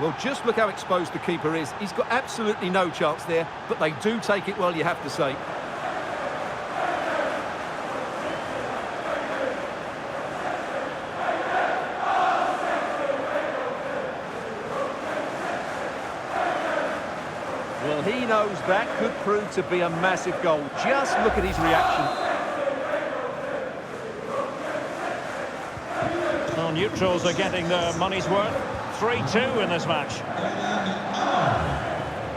Well, just look how exposed the keeper is. He's got absolutely no chance there, but they do take it well, you have to say. Well, he knows that could prove to be a massive goal. Just look at his reaction. Well, neutrals are getting their money's worth. 3-2 in this match.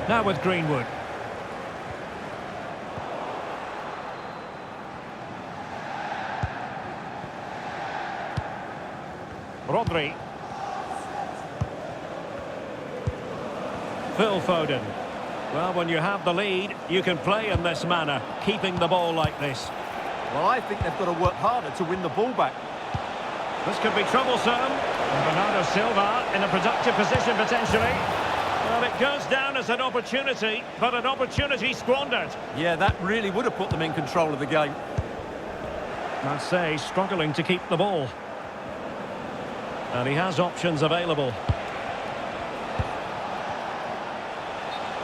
Now with Greenwood. Rodri. Phil Foden. Well, when you have the lead, you can play in this manner, keeping the ball like this. Well, I think they've got to work harder to win the ball back. This could be troublesome. And Bernardo Silva in a productive position potentially. Well, it goes down as an opportunity, but an opportunity squandered. Yeah, that really would have put them in control of the game. I'd say struggling to keep the ball. And he has options available.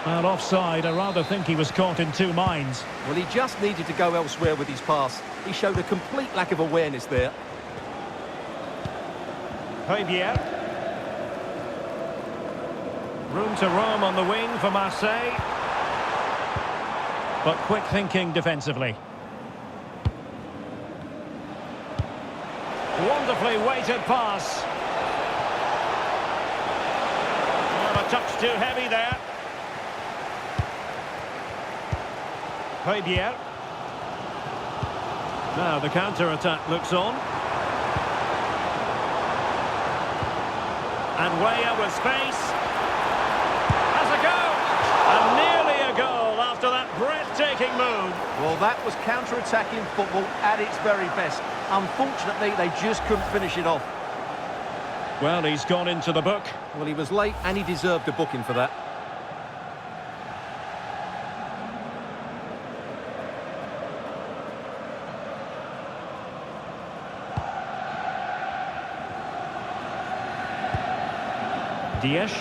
Well, offside, I rather think he was caught in two minds. Well, he just needed to go elsewhere with his pass. He showed a complete lack of awareness there. Højbjerg. Room to roam on the wing for Marseille. But quick thinking defensively. Wonderfully weighted pass. Well, a touch too heavy there. Højbjerg. Now the counter-attack looks on. And Weah with space. Has a go! And nearly a goal after that breathtaking move. Well, that was counter-attacking football at its very best. Unfortunately, they just couldn't finish it off. Well, he's gone into the book. Well, he was late and he deserved a booking for that. Dias.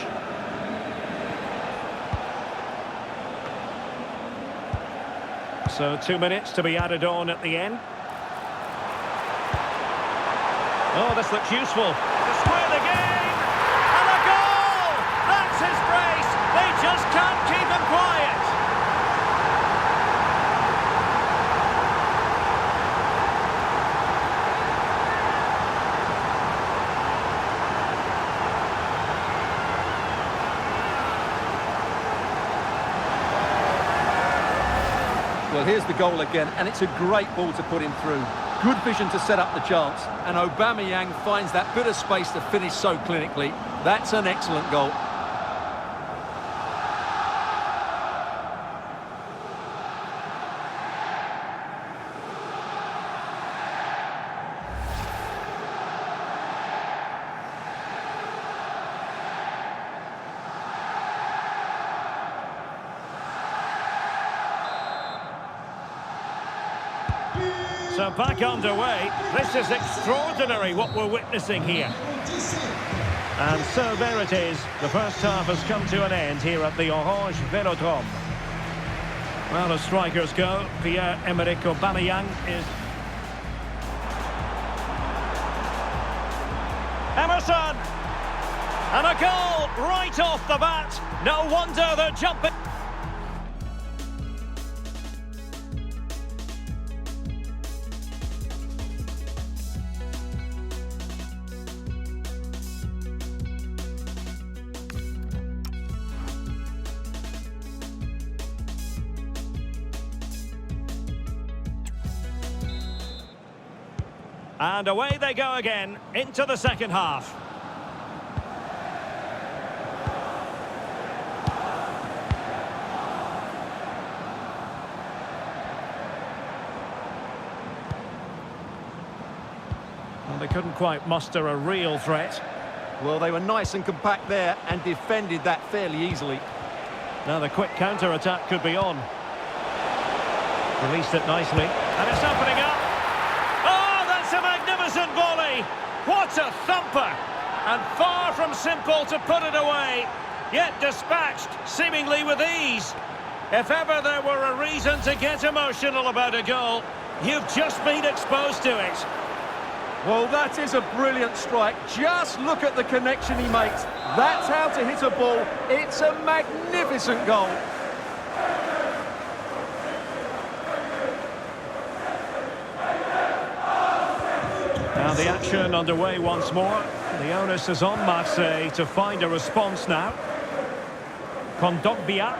So 2 minutes to be added on at the end. Oh, this looks useful. To square the game! And a goal! That's his brace! They just can't keep him quiet! Well, here's the goal again, and it's a great ball to put him through. Good vision to set up the chance, and Aubameyang finds that bit of space to finish so clinically. That's an excellent goal. So back underway. This is extraordinary what we're witnessing here. And so there it is. The first half has come to an end here at the Orange Velodrome. Well, as strikers go, Pierre-Emerick Aubameyang is... Emerson! And a goal right off the bat. No wonder they're jumping. And away they go again, into the second half. Well, they couldn't quite muster a real threat. Well, they were nice and compact there and defended that fairly easily. Now the quick counter-attack could be on. Released it nicely. And it's opening up. Oh, that's a magnificent volley! What a thumper! And far from simple to put it away, yet dispatched seemingly with ease. If ever there were a reason to get emotional about a goal, you've just been exposed to it. Well, that is a brilliant strike. Just look at the connection he makes. That's how to hit a ball. It's a magnificent goal. Now the action underway once more. The onus is on Marseille to find a response now. Kondogbia.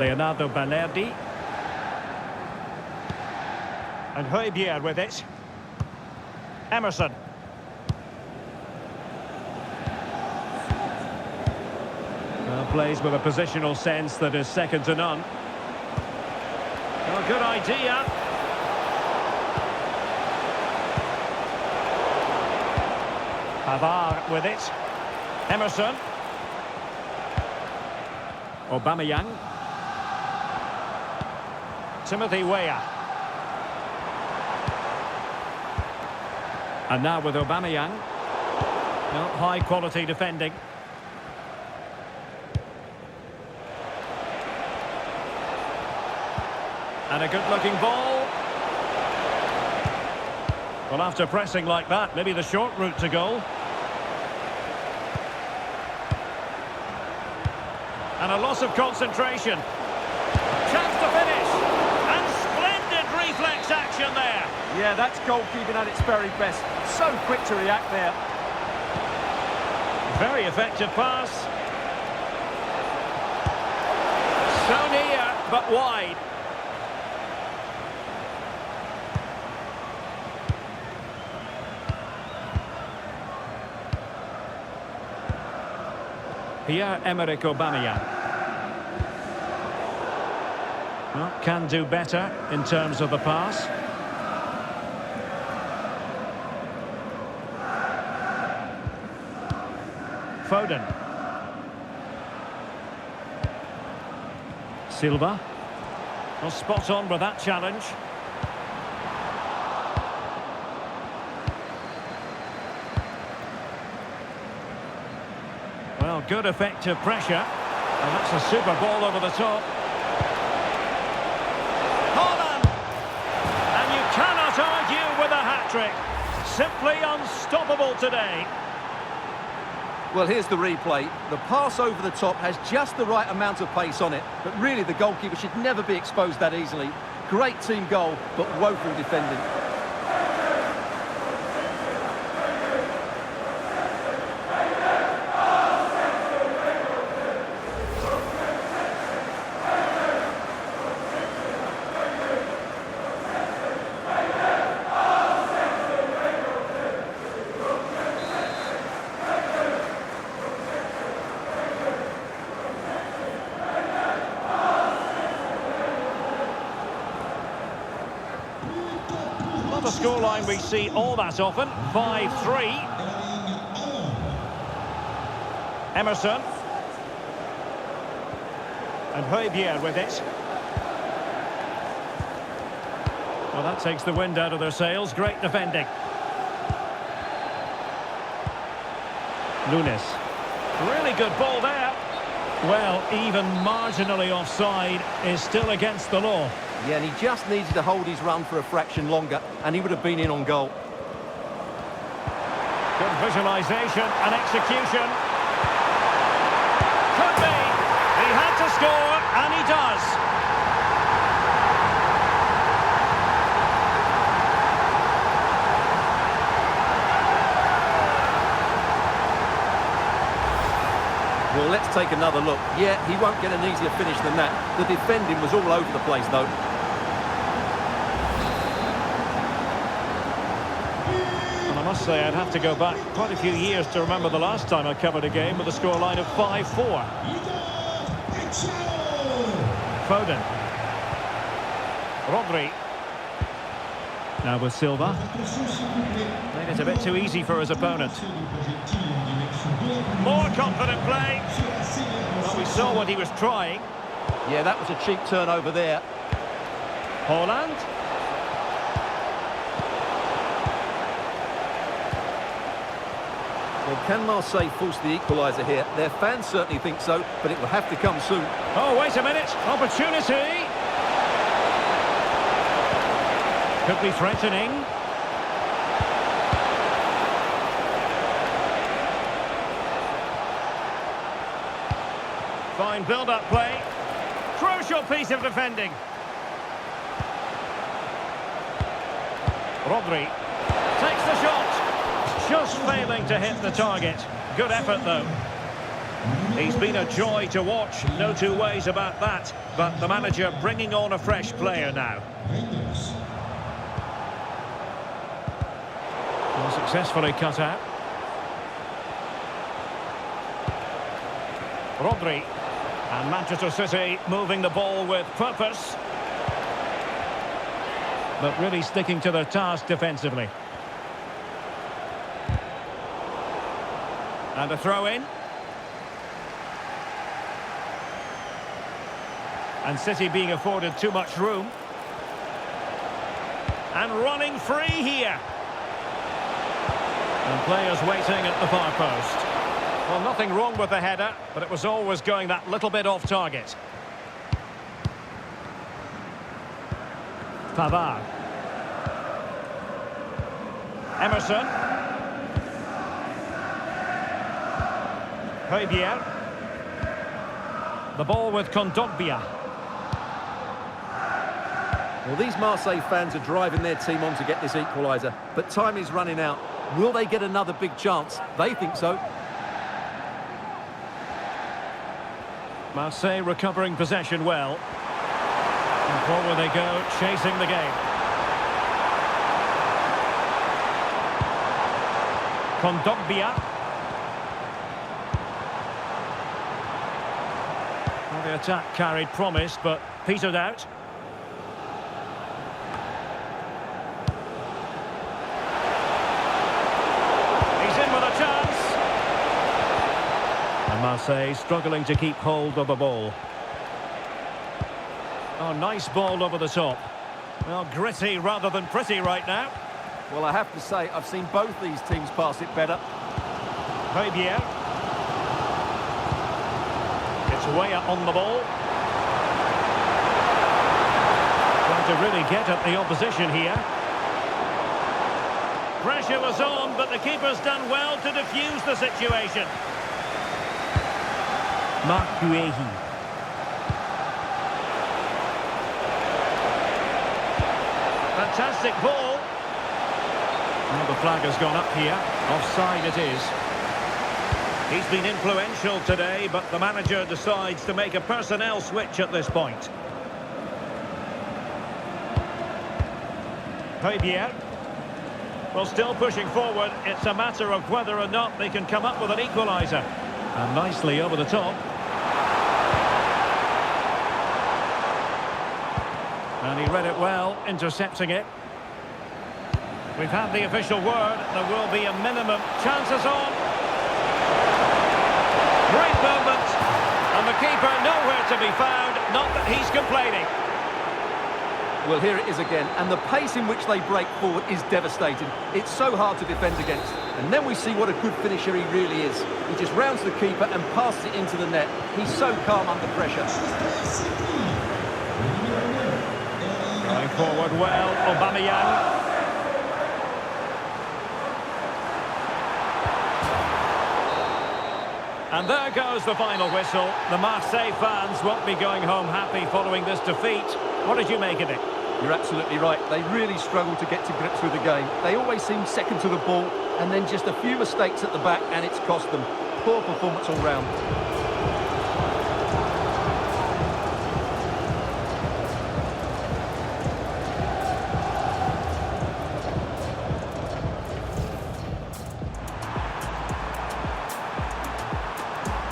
Leonardo Balerdi. And Højbjerg with it. Emerson. Well, plays with a positional sense that is second to none. Oh, good idea. Pavard with it. Emerson. Aubameyang. Timothy Weah. And now with Aubameyang. Well, high quality defending. And a good looking ball. Well, after pressing like that, maybe the short route to goal. And a loss of concentration. Chance to finish. And splendid reflex action there. Yeah, that's goalkeeping at its very best. So quick to react there. Very effective pass. So near, but wide. Pierre-Emerick Aubameyang. Well, can do better in terms of the pass. Foden. Silva. Well, spot on with that challenge. Well, good effective pressure. And that's a super ball over the top. Haaland! And you cannot argue with a hat-trick. Simply unstoppable today. Well, here's the replay. The pass over the top has just the right amount of pace on it, but really the goalkeeper should never be exposed that easily. Great team goal, but woeful defending. Not a scoreline we see all that often. 5-3. Emerson. And Højbjerg with it. Well, that takes the wind out of their sails. Great defending. Nunes. Really good ball there. Well, even marginally offside is still against the law. Yeah, and he just needed to hold his run for a fraction longer, and he would have been in on goal. Good visualisation and execution. Could be. He had to score, and he does. Well, let's take another look. Yeah, he won't get an easier finish than that. The defending was all over the place, though. And I must say, I'd have to go back quite a few years to remember the last time I covered a game with a scoreline of 5-4. Foden. Rodri. Now with Silva. Made it a bit too easy for his opponent. More confident play. Well, we saw what he was trying. Yeah, that was a cheap turnover there. Haaland. can Marseille force the equaliser here? Their fans certainly think so, but it will have to come soon. Oh, wait a minute. Opportunity. Could be threatening. Fine build-up play. Crucial piece of defending. Rodri takes the shot. Just failing to hit the target. Good effort, though. He's been a joy to watch, no two ways about that. But the manager bringing on a fresh player now. Well, successfully cut out. Rodri. And Manchester City moving the ball with purpose. But really sticking to their task defensively. And a throw-in. And City being afforded too much room. And running free here. And players waiting at the far post. Well, nothing wrong with the header, but it was always going that little bit off target. Pavard. Emerson. Højbjerg. The ball with Kondogbia. Well, these Marseille fans are driving their team on to get this equaliser, but time is running out. Will they get another big chance? They think so. Marseille recovering possession well. And forward they go, chasing the game. Kondogbia. Well, the attack carried promise, but petered out. He's in with a chance. And Marseille struggling to keep hold of the ball. Oh, nice ball over the top. Well, gritty rather than pretty right now. Well, I have to say, I've seen both these teams pass it better. Højbjerg. It's Weah on the ball. Trying to really get at the opposition here. Pressure was on, but the keeper's done well to defuse the situation. Marc Guéhi. Fantastic ball. Well, the flag has gone up here. Offside it is. He's been influential today, but the manager decides to make a personnel switch at this point. Højbjerg. Well, still pushing forward. It's a matter of whether or not they can come up with an equaliser. And nicely over the top. And he read it well, intercepting it. We've had the official word. There will be a minimum. Chances on. Great movement. And the keeper nowhere to be found. Not that he's complaining. Well, here it is again. And the pace in which they break forward is devastating. It's so hard to defend against. And then we see what a good finisher he really is. He just rounds the keeper and passes it into the net. He's so calm under pressure. Going forward well, Aubameyang. And there goes the final whistle. The Marseille fans won't be going home happy following this defeat. What did you make of it? You're absolutely right. They really struggle to get to grips with the game. They always seem second to the ball, and then just a few mistakes at the back, and it's cost them. Poor performance all round.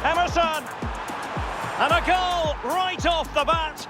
Emerson! And a goal right off the bat.